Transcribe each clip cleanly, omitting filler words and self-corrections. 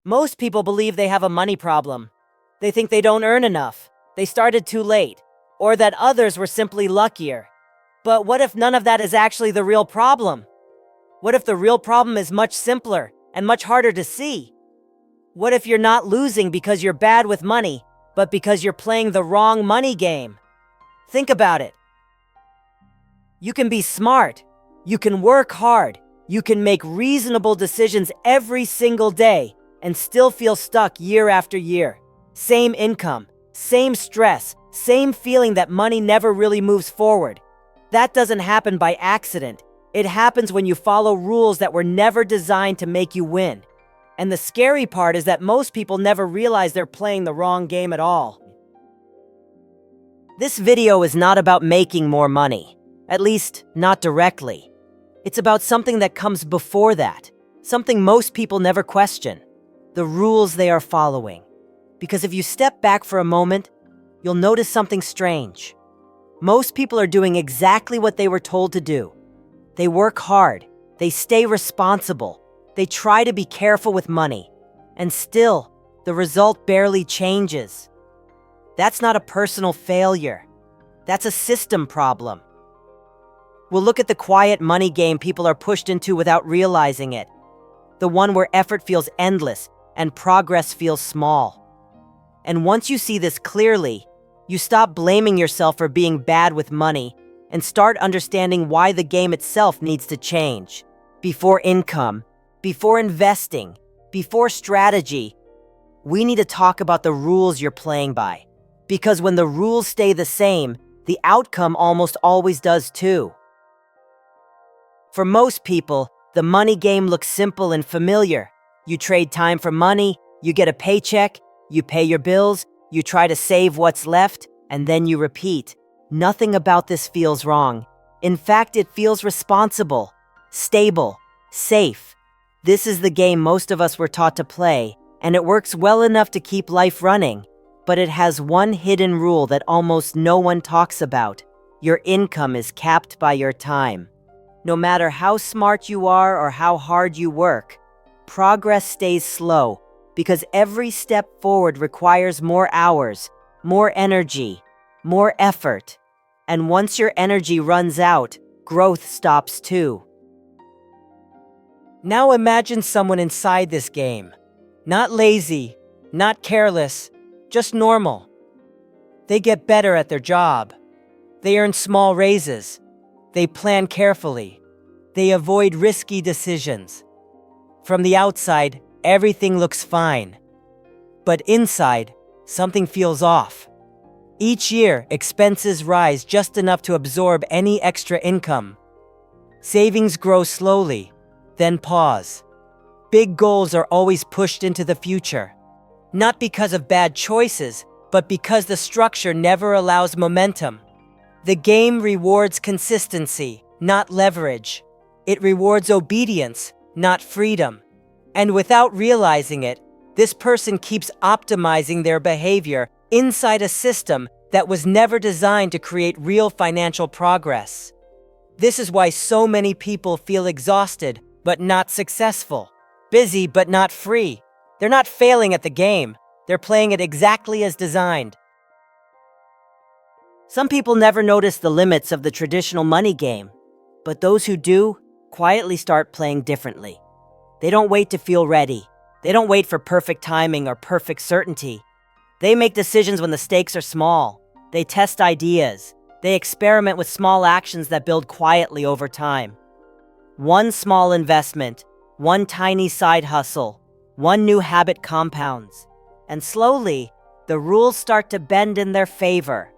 Most people believe they have a money problem. They think they don't earn enough, they started too late, or that others were simply luckier. But what if none of that is actually the real problem? What if the real problem is much simpler and much harder to see? What if you're not losing because you're bad with money, but because you're playing the wrong money game? Think about it. You can be smart, you can work hard, you can make reasonable decisions every single day and still feel stuck year after year. Same income, same stress, same feeling that money never really moves forward. That doesn't happen by accident. It happens when you follow rules that were never designed to make you win. And the scary part is that most people never realize they're playing the wrong game at all. This video is not about making more money, at least not directly. It's about something that comes before that, something most people never question, the rules they are following. Because if you step back for a moment, you'll notice something strange. Most people are doing exactly what they were told to do. They work hard, they stay responsible, they try to be careful with money, and still, the result barely changes. That's not a personal failure. That's a system problem. We'll look at the quiet money game people are pushed into without realizing it. The one where effort feels endless and progress feels small. And once you see this clearly, you stop blaming yourself for being bad with money and start understanding why the game itself needs to change. Before income, before investing, before strategy, we need to talk about the rules you're playing by. Because when the rules stay the same, the outcome almost always does too. For most people, the money game looks simple and familiar. You trade time for money, you get a paycheck, you pay your bills, you try to save what's left, and then you repeat. Nothing about this feels wrong. In fact, it feels responsible, stable, safe. This is the game most of us were taught to play, and it works well enough to keep life running. But it has one hidden rule that almost no one talks about. Your income is capped by your time. No matter how smart you are or how hard you work, progress stays slow because every step forward requires more hours, more energy, more effort. And once your energy runs out, growth stops too. Now imagine someone inside this game. Not lazy, not careless, just normal. They get better at their job. They earn small raises. They plan carefully. They avoid risky decisions. From the outside, everything looks fine. But inside, something feels off. Each year, expenses rise just enough to absorb any extra income. Savings grow slowly, then pause. Big goals are always pushed into the future. Not because of bad choices, but because the structure never allows momentum. The game rewards consistency, not leverage. It rewards obedience, not freedom. And without realizing it, this person keeps optimizing their behavior inside a system that was never designed to create real financial progress. This is why so many people feel exhausted, but not successful. Busy, but not free. They're not failing at the game. They're playing it exactly as designed. Some people never notice the limits of the traditional money game, but those who do quietly start playing differently. They don't wait to feel ready. They don't wait for perfect timing or perfect certainty. They make decisions when the stakes are small. They test ideas. They experiment with small actions that build quietly over time. One small investment, one tiny side hustle, one new habit compounds. And slowly, the rules start to bend in their favor.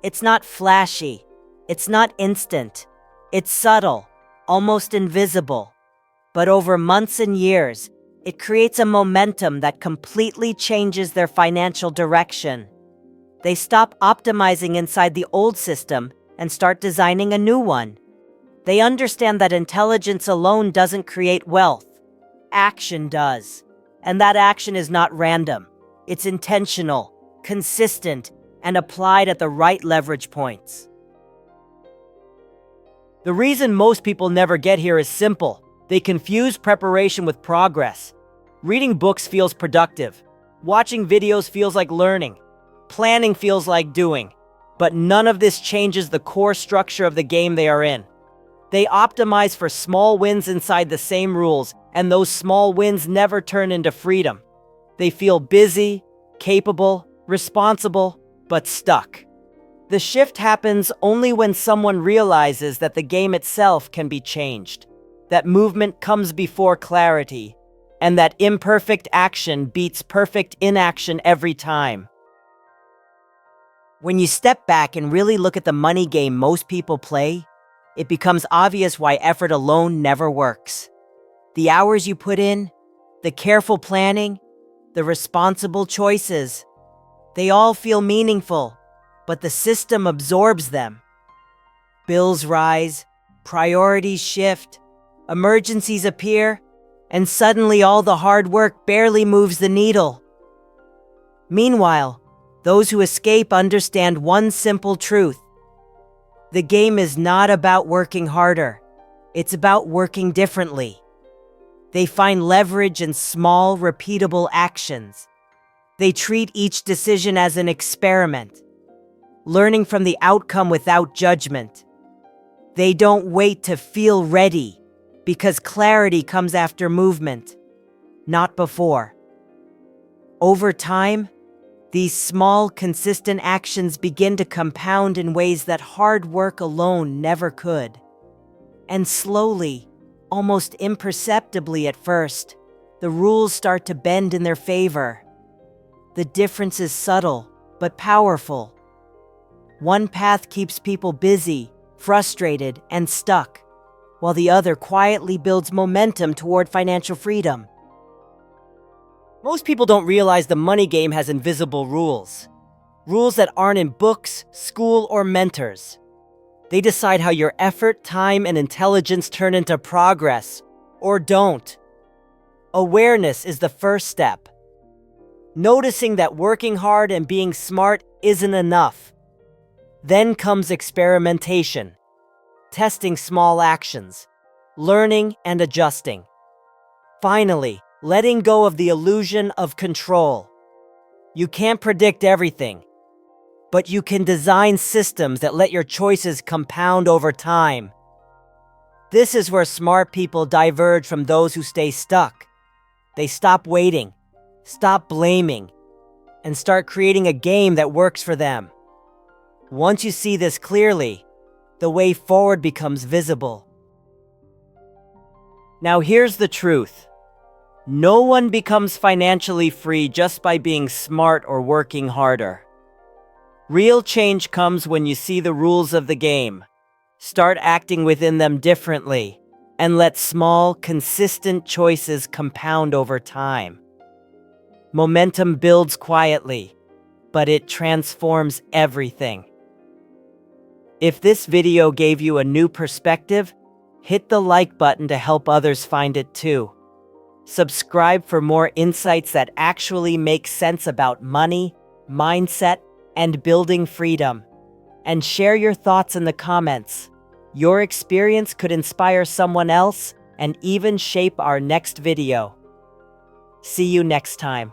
It's not flashy. It's not instant. It's subtle, almost invisible. But over months and years, it creates a momentum that completely changes their financial direction. They stop optimizing inside the old system and start designing a new one. They understand that intelligence alone doesn't create wealth. Action does. And that action is not random. It's intentional, consistent, and applied at the right leverage points. The reason most people never get here is simple. They confuse preparation with progress. Reading books feels productive. Watching videos feels like learning. Planning feels like doing. But none of this changes the core structure of the game they are in. They optimize for small wins inside the same rules, and those small wins never turn into freedom. They feel busy, capable, responsible, but stuck. The shift happens only when someone realizes that the game itself can be changed, that movement comes before clarity, and that imperfect action beats perfect inaction every time. When you step back and really look at the money game most people play, it becomes obvious why effort alone never works. The hours you put in, the careful planning, the responsible choices, they all feel meaningful, but the system absorbs them. Bills rise, priorities shift, emergencies appear, and suddenly all the hard work barely moves the needle. Meanwhile, those who escape understand one simple truth. The game is not about working harder. It's about working differently. They find leverage in small, repeatable actions. They treat each decision as an experiment, learning from the outcome without judgment. They don't wait to feel ready, because clarity comes after movement, not before. Over time, these small, consistent actions begin to compound in ways that hard work alone never could. And slowly, almost imperceptibly at first, the rules start to bend in their favor. The difference is subtle, but powerful. One path keeps people busy, frustrated, and stuck, while the other quietly builds momentum toward financial freedom. Most people don't realize the money game has invisible rules. Rules that aren't in books, school, or mentors. They decide how your effort, time, and intelligence turn into progress, or don't. Awareness is the first step. Noticing that working hard and being smart isn't enough. Then comes experimentation, testing small actions, learning and adjusting. Finally, letting go of the illusion of control. You can't predict everything, but you can design systems that let your choices compound over time. This is where smart people diverge from those who stay stuck. They stop waiting, stop blaming, and start creating a game that works for them. Once you see this clearly, the way forward becomes visible. Now here's the truth. No one becomes financially free just by being smart or working harder. Real change comes when you see the rules of the game, start acting within them differently, and let small, consistent choices compound over time. Momentum builds quietly, but it transforms everything. If this video gave you a new perspective, hit the like button to help others find it too. Subscribe for more insights that actually make sense about money, mindset, and building freedom. And share your thoughts in the comments. Your experience could inspire someone else and even shape our next video. See you next time.